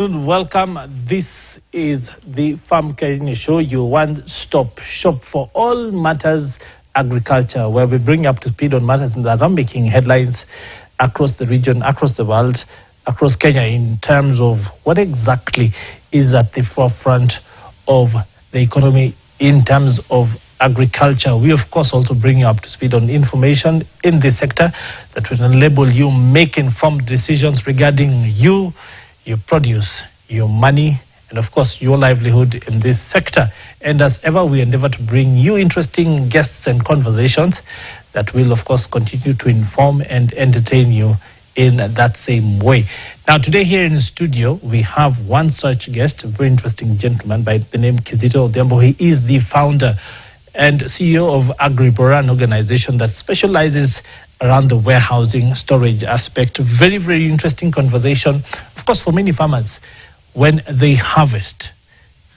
Welcome. This is the Farm Kenya Show, your one-stop shop for all matters agriculture, where we bring you up to speed on matters that are making headlines across the region, across the world, across Kenya, in terms of what exactly is at the forefront of the economy in terms of agriculture. We, of course, also bring you up to speed on information in this sector that will enable you make informed decisions regarding you, your produce, your money, and of course your livelihood in this sector. And as ever, we endeavor to bring you interesting guests and conversations that will of course continue to inform and entertain you in that same way. Now today here in the studio we have one such guest, a very interesting gentleman by the name Kizito Odhiambo. He is the founder and CEO of Agribora, an organization that specializes around the warehousing, storage aspect. Very, very interesting conversation. Of course, for many farmers, when they harvest,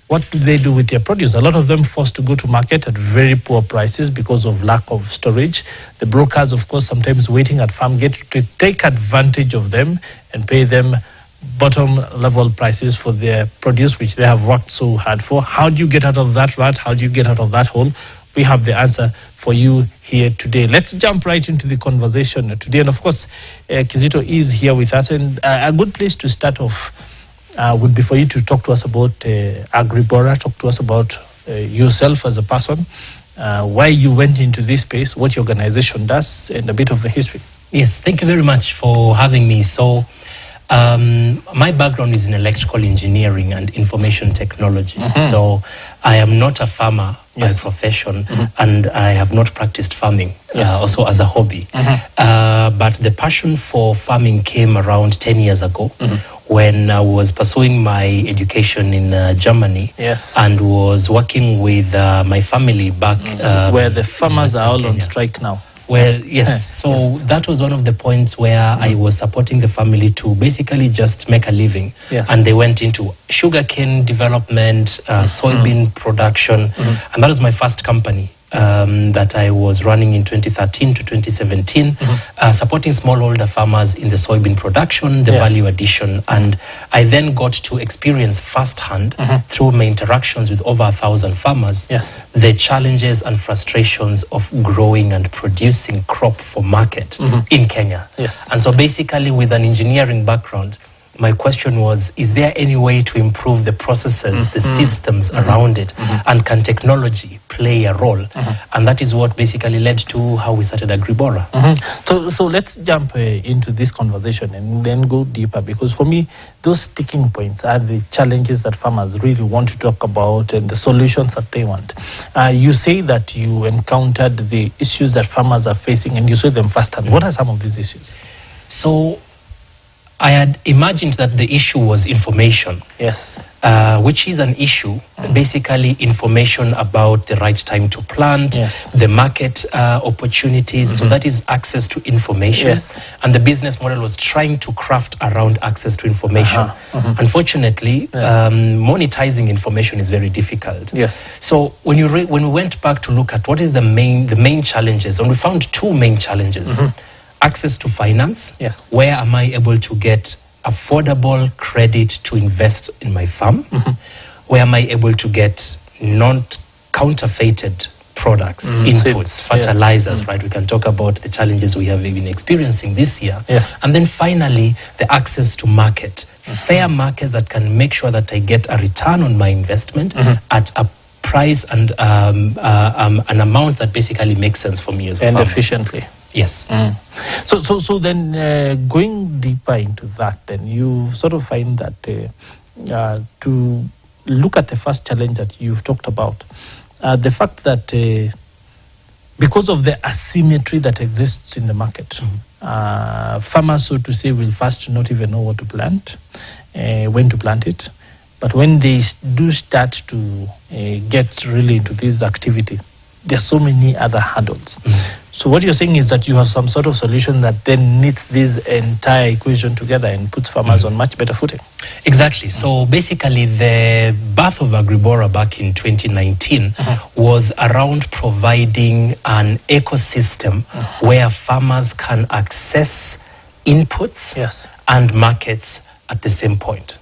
what do they do with their produce? A lot of them forced to go to market at very poor prices because of lack of storage. The brokers, of course, sometimes waiting at farm gates to take advantage of them and pay them bottom level prices for their produce, which they have worked so hard for. How do you get out of that rut? How do you get out of that hole? We have the answer for you here today. Let's jump right into the conversation today. And of course, Kizito is here with us. And a good place to start off would be for you to talk to us about Agribora, talk to us about yourself as a person, why you went into this space, what your organization does, and a bit of the history. Yes, thank you very much for having me. So, my background is in electrical engineering and information technology. So I am not a farmer by profession, and I have not practiced farming also as a hobby. But the passion for farming came around 10 years ago when I was pursuing my education in Germany and was working with my family back where the farmers are all on strike now. Well, yes. So that was one of the points where I was supporting the family to basically just make a living. And they went into sugarcane development, soybean production. And that was my first company that I was running in 2013 to 2017, supporting smallholder farmers in the soybean production, the value addition. And I then got to experience firsthand through my interactions with over 1,000 farmers, the challenges and frustrations of growing and producing crop for market in Kenya. And so basically with an engineering background, my question was, is there any way to improve the processes, the systems around it, and can technology play a role? And that is what basically led to how we started Agribora. So let's jump into this conversation and then go deeper, because for me, those sticking points are the challenges that farmers really want to talk about and the solutions that they want. You say that you encountered the issues that farmers are facing and you saw them firsthand. What are some of these issues? So I had imagined that the issue was information, which is an issue, basically information about the right time to plant, the market opportunities, so that is access to information. And the business model was trying to craft around access to information. Unfortunately, monetizing information is very difficult. So when we went back to look at what is the main challenges, and we found two main challenges. Access to finance. Where am I able to get affordable credit to invest in my farm? Where am I able to get non-counterfeited products, inputs, fertilizers, right? We can talk about the challenges we have been experiencing this year. And then finally, the access to market. Fair markets that can make sure that I get a return on my investment at a price and an amount that basically makes sense for me as a farmer. And efficiently. So then going deeper into that, then you sort of find that to look at the first challenge that you've talked about, the fact that because of the asymmetry that exists in the market, farmers, so to say, will first not even know what to plant, when to plant it. But when they do start to get really into this activity, there are so many other hurdles. So what you're saying is that you have some sort of solution that then knits this entire equation together and puts farmers on much better footing. Exactly. So basically the birth of Agribora back in 2019 was around providing an ecosystem where farmers can access inputs and markets at the same point.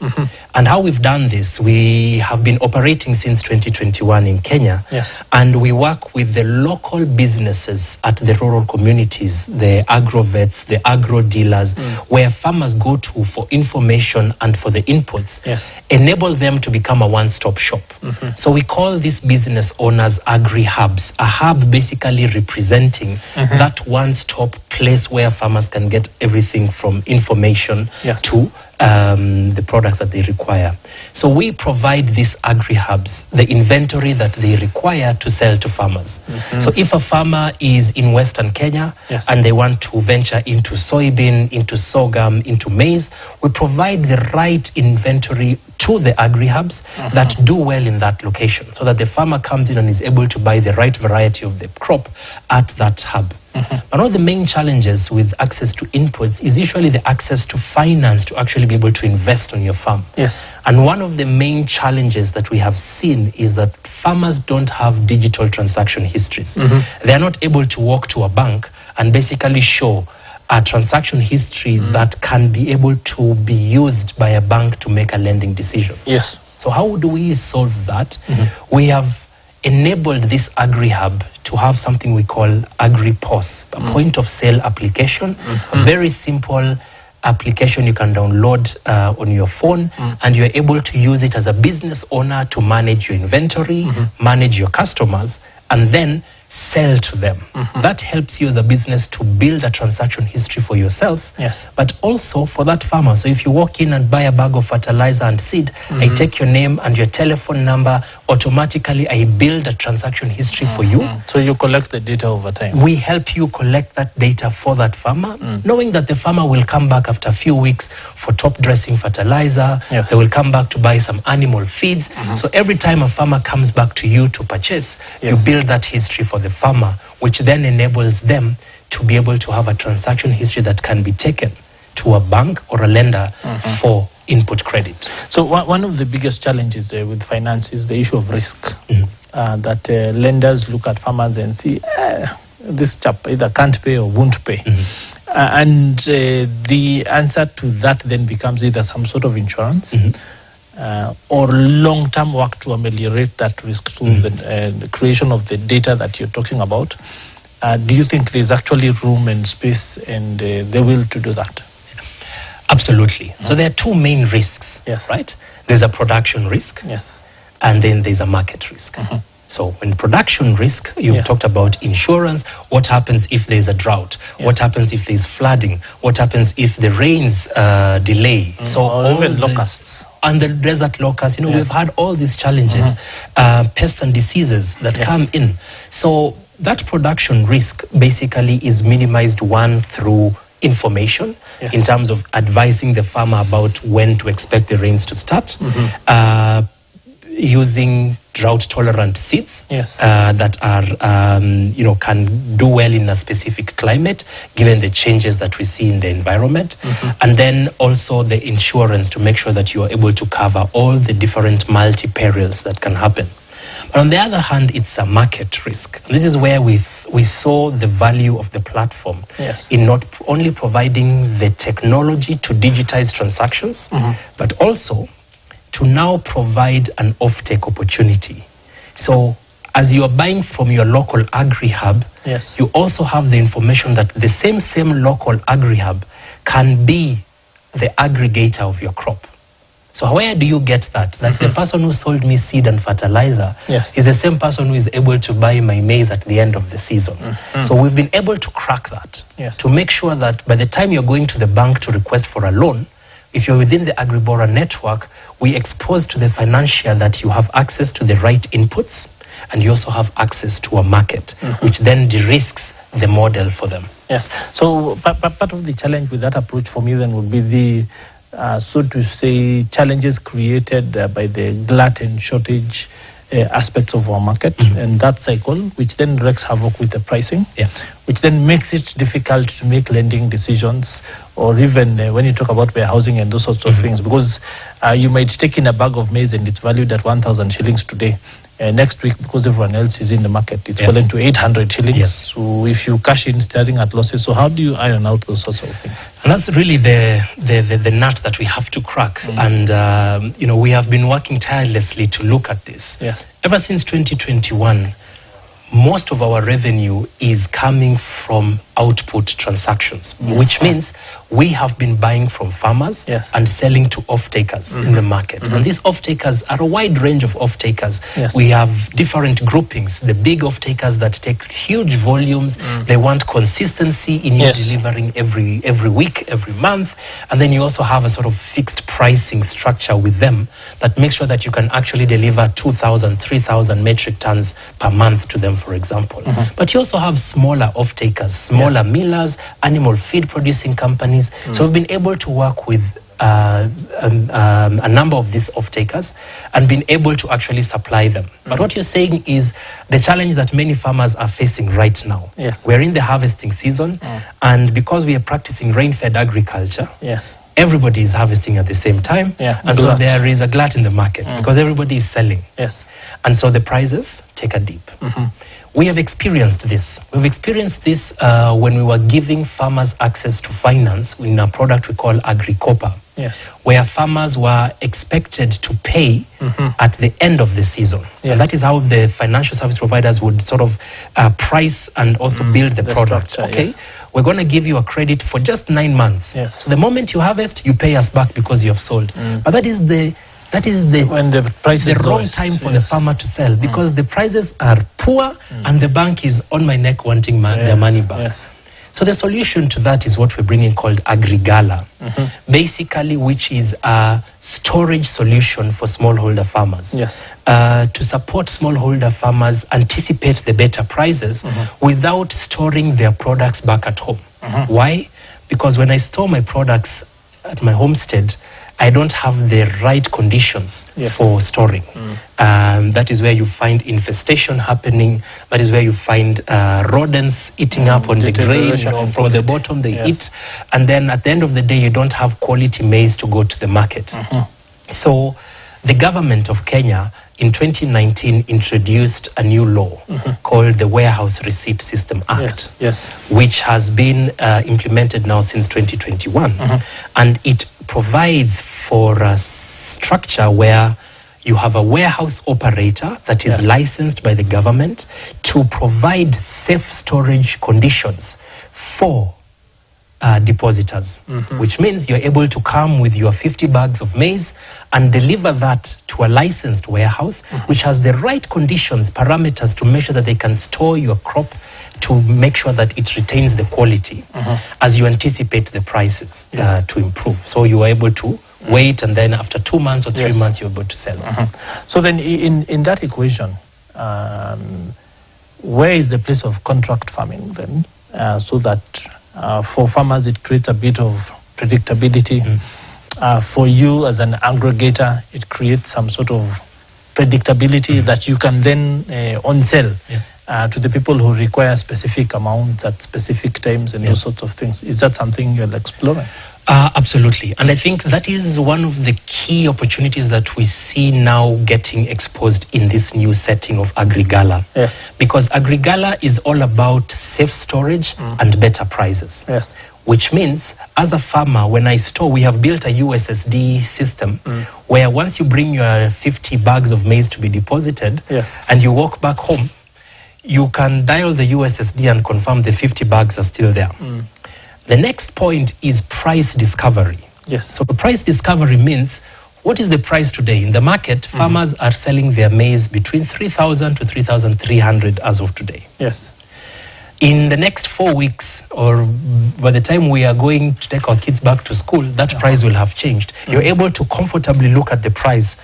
And how we've done this, we have been operating since 2021 in Kenya, and we work with the local businesses at the rural communities, the agro vets, the agro dealers, where farmers go to for information and for the inputs, enable them to become a one-stop shop. So we call these business owners agri-hubs, a hub basically representing that one-stop place where farmers can get everything from information to the products that they require. So we provide these agri-hubs, the inventory that they require to sell to farmers. So if a farmer is in Western Kenya and they want to venture into soybean, into sorghum, into maize, we provide the right inventory to the agri-hubs that do well in that location, so that the farmer comes in and is able to buy the right variety of the crop at that hub. But one of the main challenges with access to inputs is usually the access to finance to actually be able to invest on your farm. And one of the main challenges that we have seen is that farmers don't have digital transaction histories. They are not able to walk to a bank and basically show a transaction history that can be able to be used by a bank to make a lending decision. So how do we solve that? We have enabled this agri-hub to have something we call agri-POS, a point of sale application, a very simple application you can download on your phone, and you're able to use it as a business owner to manage your inventory, manage your customers, and then sell to them. That helps you as a business to build a transaction history for yourself, but also for that farmer. So if you walk in and buy a bag of fertilizer and seed, I take your name and your telephone number, automatically I build a transaction history for you. So you collect the data over time. We help you collect that data for that farmer, knowing that the farmer will come back after a few weeks for top dressing fertilizer. They will come back to buy some animal feeds. So every time a farmer comes back to you to purchase, you build that history for the farmer, which then enables them to be able to have a transaction history that can be taken to a bank or a lender for input credit. So one of the biggest challenges with finance is the issue of risk. That lenders look at farmers and see, this chap either can't pay or won't pay. And the answer to that then becomes either some sort of insurance or long-term work to ameliorate that risk through the creation of the data that you're talking about. Do you think there's actually room and space and the will to do that? Absolutely. So there are two main risks, right? There's a production risk, and then there's a market risk. So when production risk, you've talked about insurance. What happens if there's a drought? What happens if there's flooding? What happens if the rains delay? So all even locusts. And the desert locusts, you know, we've had all these challenges, pests and diseases that come in. So that production risk basically is minimized, one, through information in terms of advising the farmer about when to expect the rains to start, using drought-tolerant seeds that are, you know, can do well in a specific climate, given the changes that we see in the environment, and then also the insurance to make sure that you are able to cover all the different multi-perils that can happen. But on the other hand, it's a market risk. And this is where we saw the value of the platform in not only providing the technology to digitize transactions, but also to now provide an off-take opportunity. So as you are buying from your local agri-hub, you also have the information that the same local agri-hub can be the aggregator of your crop. So where do you get that? That the person who sold me seed and fertilizer is the same person who is able to buy my maize at the end of the season. So we've been able to crack that to make sure that by the time you're going to the bank to request for a loan, if you're within the Agribora network, we expose to the financier that you have access to the right inputs, and you also have access to a market, which then de-risks the model for them. So part of the challenge with that approach for me then would be the, so to say, challenges created by the glut and shortage aspects of our market and that cycle, which then wreaks havoc with the pricing. which then makes it difficult to make lending decisions, or even when you talk about warehousing and those sorts of things, because you might take in a bag of maize and it's valued at 1,000 shillings today. Next week, because everyone else is in the market, it's fallen to 800 shillings. Yes. So if you cash in, staring at losses. So how do you iron out those sorts of things? And that's really the nut that we have to crack. And, we have been working tirelessly to look at this. Yes. Ever since 2021, most of our revenue is coming from output transactions, which means we have been buying from farmers and selling to off-takers in the market. And these off-takers are a wide range of off-takers. Yes. We have different groupings. The big off-takers that take huge volumes, they want consistency in your delivering every week, every month. And then you also have a sort of fixed pricing structure with them that makes sure that you can actually deliver 2,000, 3,000 metric tons per month to them, for example. But you also have smaller off-takers, smaller millers, animal feed producing companies. So we've been able to work with a number of these off-takers and been able to actually supply them. But what you're saying is the challenge that many farmers are facing right now. Yes. We're in the harvesting season, and because we are practicing rain-fed agriculture, everybody is harvesting at the same time. And so there is a glut in the market because everybody is selling. Yes. And so the prices take a dip. We have experienced this. We've experienced this when we were giving farmers access to finance in a product we call AgriCopa, where farmers were expected to pay at the end of the season. And that is how the financial service providers would sort of price and also build the product. Structure, we're going to give you a credit for just 9 months. So the moment you harvest, you pay us back because you have sold. But that is the when the price is wrong time for the farmer to sell, because the prices are poor and the bank is on my neck wanting their money back. So the solution to that is what we're bringing called AgriGala, basically, which is a storage solution for smallholder farmers. To support smallholder farmers anticipate the better prices without storing their products back at home. Why? Because when I store my products at my homestead, I don't have the right conditions for storing. That is where you find infestation happening. That is where you find rodents eating up on the grain. From the bottom they eat. And then at the end of the day, you don't have quality maize to go to the market. So the government of Kenya in 2019 introduced a new law called the Warehouse Receipt System Act, which has been implemented now since 2021. And it provides for a structure where you have a warehouse operator that is licensed by the government to provide safe storage conditions for depositors, which means you're able to come with your 50 bags of maize and deliver that to a licensed warehouse, which has the right conditions, parameters to make sure that they can store your crop to make sure that it retains the quality as you anticipate the prices to improve. So you are able to wait, and then after 2 months or 3 months, you're able to sell. So then in that equation, where is the place of contract farming then? So that for farmers, it creates a bit of predictability. For you as an aggregator, it creates some sort of predictability that you can then on-sell to the people who require specific amounts at specific times and those sorts of things. Is that something you're exploring? Absolutely. And I think that is one of the key opportunities that we see now getting exposed in this new setting of AgriGala. Because AgriGala is all about safe storage and better prices. Which means, as a farmer, when I store, we have built a USSD system where once you bring your 50 bags of maize to be deposited and you walk back home, you can dial the USSD and confirm the 50 bags are still there. The next point is price discovery. So the price discovery means, what is the price today? In the market, farmers are selling their maize between 3,000 to 3,300 as of today. In the next 4 weeks, or by the time we are going to take our kids back to school, that price will have changed. You're able to comfortably look at the price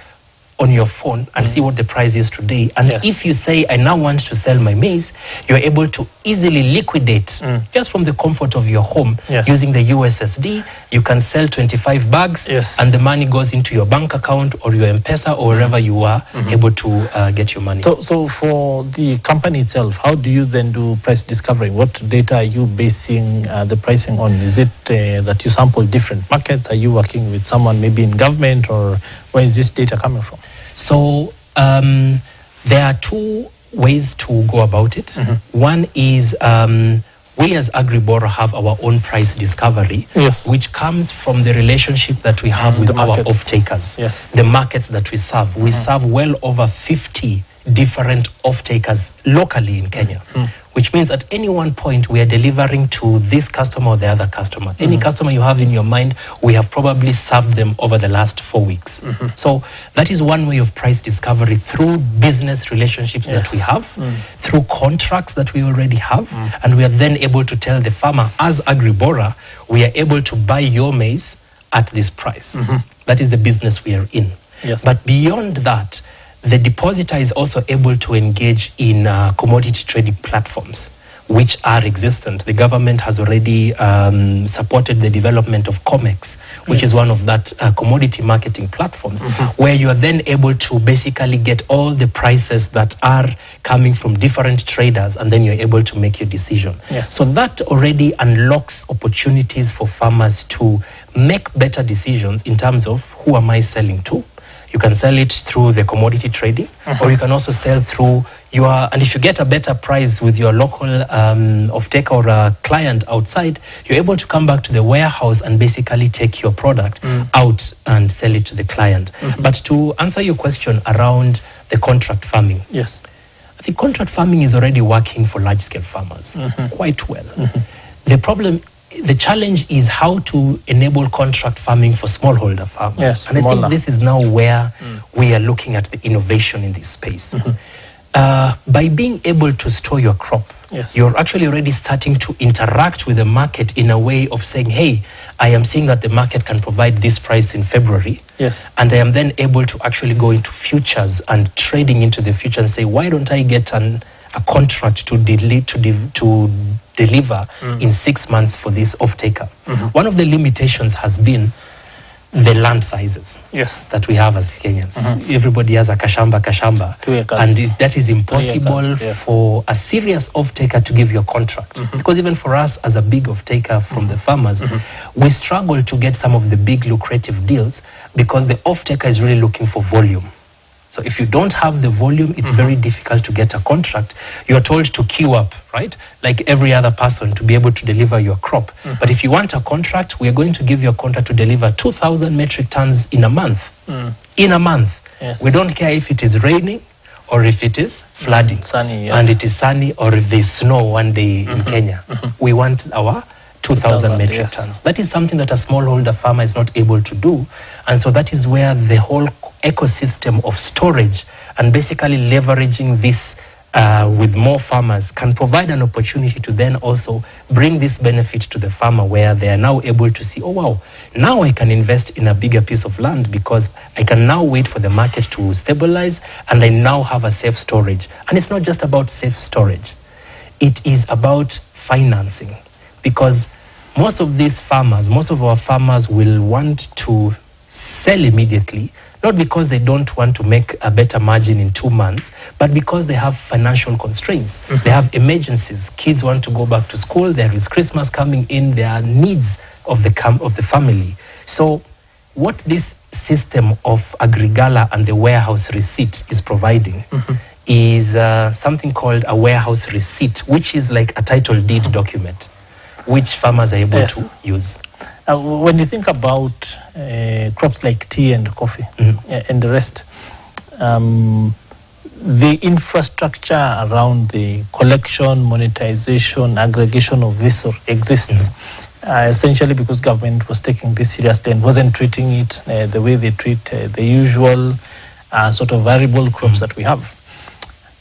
on your phone and see what the price is today. And if you say, I now want to sell my maize, you're able to easily liquidate just from the comfort of your home using the USSD. You can sell 25 bags and the money goes into your bank account or your M-Pesa or wherever you are able to get your money. So for the company itself, how do you then do price discovery? What data are you basing the pricing on? Is it that you sample different markets? Are you working with someone maybe in government, or where is this data coming from? So there are two ways to go about it. One is we as AgriBoro have our own price discovery, which comes from the relationship that we have with our off-takers, the markets that we serve. We serve well over 50 different off-takers locally in Kenya, which means at any one point we are delivering to this customer or the other customer. Any customer you have in your mind, we have probably served them over the last 4 weeks. So that is one way of price discovery, through business relationships that we have, through contracts that we already have, and we are then able to tell the farmer, as AgriBoro, we are able to buy your maize at this price. That is the business we are in. But beyond that, the depositor is also able to engage in commodity trading platforms, which are existent. The government has already supported the development of COMEX, which is one of that commodity marketing platforms, where you are then able to basically get all the prices that are coming from different traders, and then you're able to make your decision. So that already unlocks opportunities for farmers to make better decisions in terms of who am I selling to. You can sell it through the commodity trading, or you can also sell through your, and if you get a better price with your local off-taker or a client outside, you're able to come back to the warehouse and basically take your product out and sell it to the client. But to answer your question around the contract farming, I think contract farming is already working for large-scale farmers quite well. The challenge is how to enable contract farming for smallholder farmers. And I think this is now where we are looking at the innovation in this space. By being able to store your crop, you're actually already starting to interact with the market in a way of saying, hey, I am seeing that the market can provide this price in February. And I am then able to actually go into futures and trading into the future and say, why don't I get a contract to deliver in 6 months for this off-taker? One of the limitations has been the land sizes that we have as Kenyans. Everybody has a kashamba, and that is impossible for a serious off-taker to give you a contract. Because even for us as a big off-taker from the farmers, we struggle to get some of the big lucrative deals because the off-taker is really looking for volume. So if you don't have the volume, it's very difficult to get a contract. You're told to queue up, right? Like every other person, to be able to deliver your crop. But if you want a contract, we are going to give you a contract to deliver 2,000 metric tons in a month. In a month. We don't care if it is raining or if it is flooding. Sunny, and it is sunny, or if there's snow one day in Kenya. We want our 2,000 metric tons. That is something that a smallholder farmer is not able to do. And so that is where the whole ecosystem of storage and basically leveraging this with more farmers can provide an opportunity to then also bring this benefit to the farmer, where they are now able to see, oh wow, now I can invest in a bigger piece of land because I can now wait for the market to stabilize and I now have a safe storage. And it's not just about safe storage. It is about financing, because most of our farmers will want to sell immediately, not because they don't want to make a better margin in 2 months, but because they have financial constraints. They have emergencies. Kids want to go back to school. There is Christmas coming in. There are needs of the family. So what this system of Agrigala and the warehouse receipt is providing is something called a warehouse receipt, which is like a title deed document, which farmers are able to use. When you think about crops like tea and coffee and the rest, the infrastructure around the collection, monetization, aggregation of this exists, essentially because government was taking this seriously and wasn't treating it the way they treat the usual sort of variable crops that we have.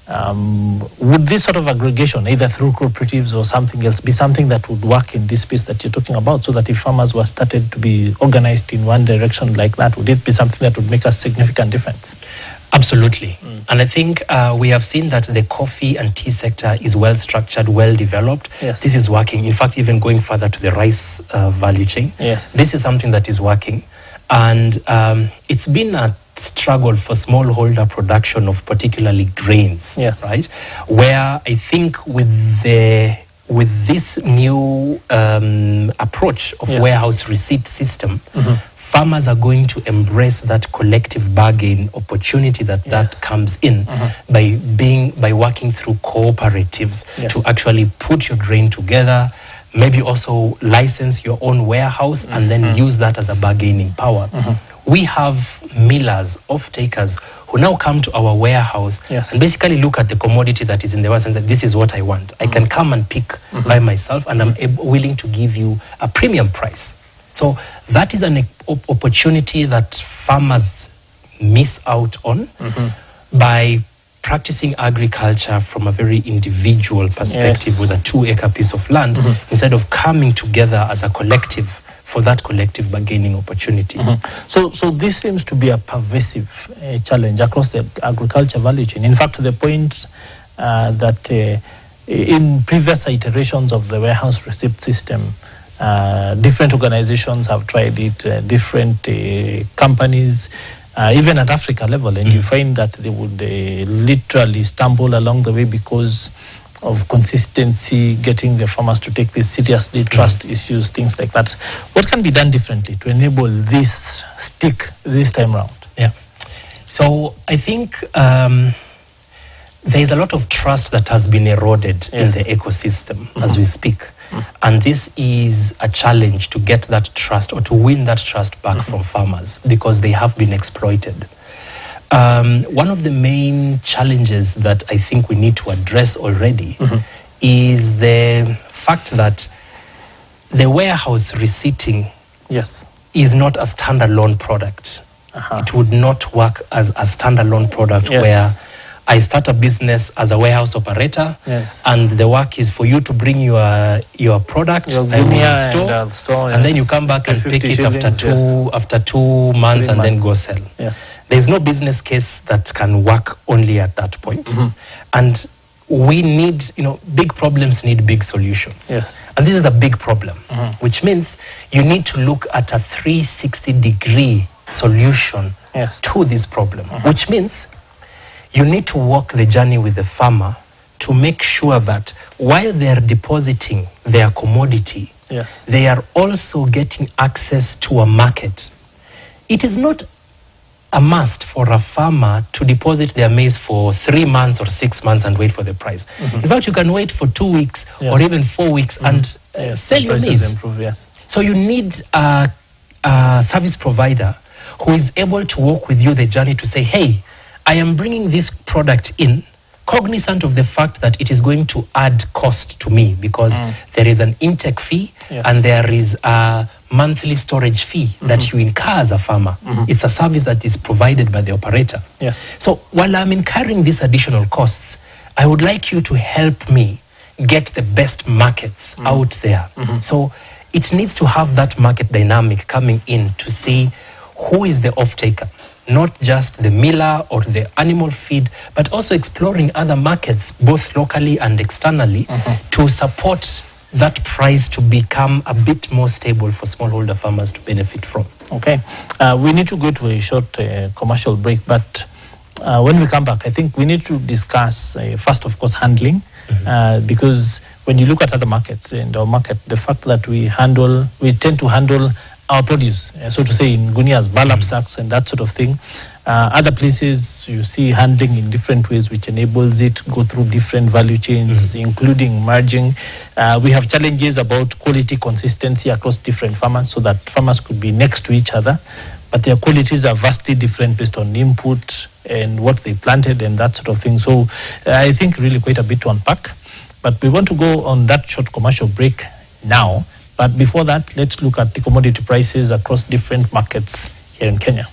Would this sort of aggregation, either through cooperatives or something else, be something that would work in this space that you're talking about, so that if farmers were started to be organized in one direction like that, would it be something that would make a significant difference? Absolutely. And I think we have seen that the coffee and tea sector is well structured, well developed. Yes. This is working. In fact, even going further to the rice value chain. Yes. This is something that is working. And it's been a struggle for smallholder production of particularly grains, yes, right? Where I think with this new approach of yes, warehouse receipt system, farmers are going to embrace that collective bargain opportunity that yes, comes in by working through cooperatives, yes, to actually put your grain together, maybe also license your own warehouse and then use that as a bargaining power. We have millers, off-takers, who now come to our warehouse, yes, and basically look at the commodity that is in the warehouse and that this is what I want. I can come and pick by myself, and I'm willing to give you a premium price. So that is an opportunity that farmers miss out on by practicing agriculture from a very individual perspective, yes, with a 2-acre piece of land, instead of coming together as a collective for that collective bargaining opportunity. So this seems to be a pervasive challenge across the agriculture value chain. In fact, to the point that in previous iterations of the warehouse receipt system, different organizations have tried it, different companies, even at Africa level, and you find that they would literally stumble along the way because of consistency, getting the farmers to take this seriously, trust issues, things like that. What can be done differently to enable this stick this time around? Yeah. So I think there is a lot of trust that has been eroded, yes, in the ecosystem as we speak. And this is a challenge to get that trust, or to win that trust back from farmers, because they have been exploited. One of the main challenges that I think we need to address already is the fact that the warehouse receipting, yes, is not a standalone product. It would not work as a standalone product, yes, where I start a business as a warehouse operator, yes, and the work is for you to bring your product, your store, and then you come back and pick it after 2 months and then go sell. Yes. There's no business case that can work only at that point. And we need, big problems need big solutions. Yes. And this is a big problem, which means you need to look at a 360-degree solution, yes, to this problem, which means you need to walk the journey with the farmer to make sure that while they are depositing their commodity, yes, they are also getting access to a market. It is not a must for a farmer to deposit their maize for 3 months or 6 months and wait for the price. In fact, you can wait for 2 weeks, yes, or even 4 weeks and sell your maize. Improve, yes. So you need a service provider who is able to walk with you the journey to say, hey, I am bringing this product in, cognizant of the fact that it is going to add cost to me, because there is an intake fee, yes, and there is a monthly storage fee that you incur as a farmer. It's a service that is provided by the operator. Yes. So while I'm incurring these additional costs, I would like you to help me get the best markets out there. So it needs to have that market dynamic coming in to see who is the off-taker, not just the miller or the animal feed, but also exploring other markets, both locally and externally, to support that price to become a bit more stable for smallholder farmers to benefit from. Okay. We need to go to a short commercial break, but when we come back, I think we need to discuss, first, of course, handling, because when you look at other markets, in our market, the fact that we tend to handle our produce, so to say, in gunias, burlap sacks and that sort of thing. Other places you see handling in different ways, which enables it to go through different value chains, including merging. We have challenges about quality consistency across different farmers, so that farmers could be next to each other, but their qualities are vastly different based on input and what they planted and that sort of thing. So I think really quite a bit to unpack. But we want to go on that short commercial break now. But before that, let's look at the commodity prices across different markets here in Kenya.